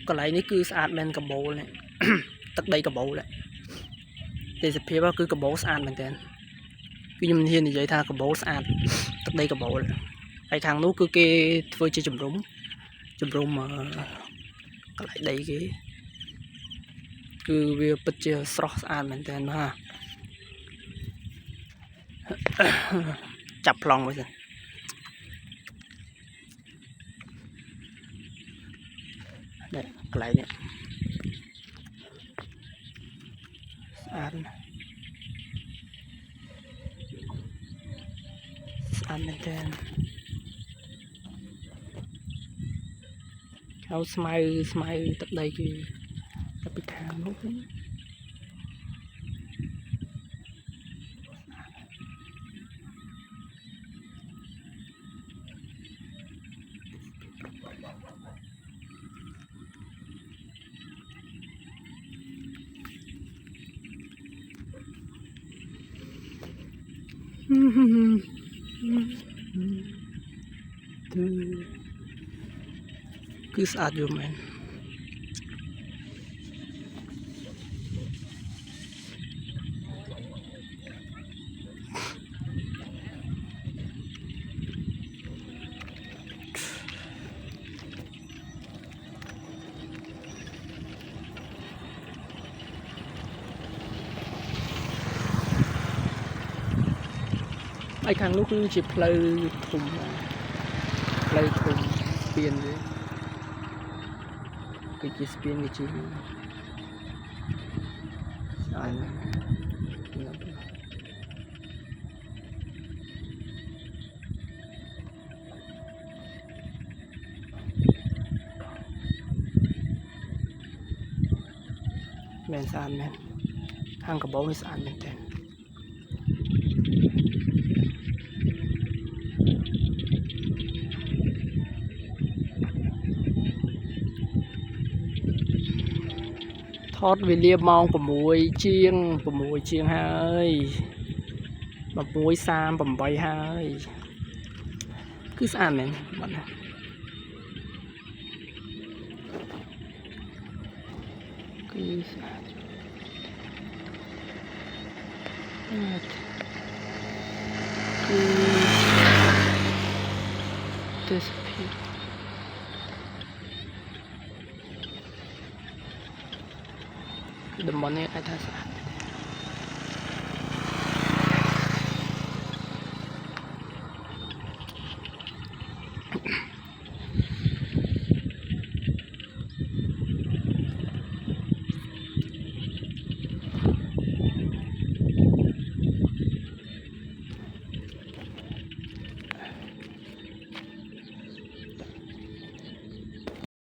còn lại ní cứ sạch men cầm bố này tất đây cầm bố đấy để sẽ phía cứ cầm bố sạch mình tên cứ như mình hiền thì vậy tha cầm bố sạch tất đây cầm bố đấy ai thằng nó cứ kê với chơi chùm rúng mà còn lại đây cái cứ việc bật chơi sọt sạch mình tên ha chập lòng vậy đây lại nè ăn lên trên áo smile tập đây thì tập bị thang lúc ấy. Cứ sạch vô mình ai khang lúc chỉ play thùng spiên đấy cái chỉ spiên cái chỉ sai này men san men khang cả bố mới san men tên thoát về lia mong của muối chiêng hai mà muối sam bầm bay hai cứ san này bạn này cứ disappear the money at us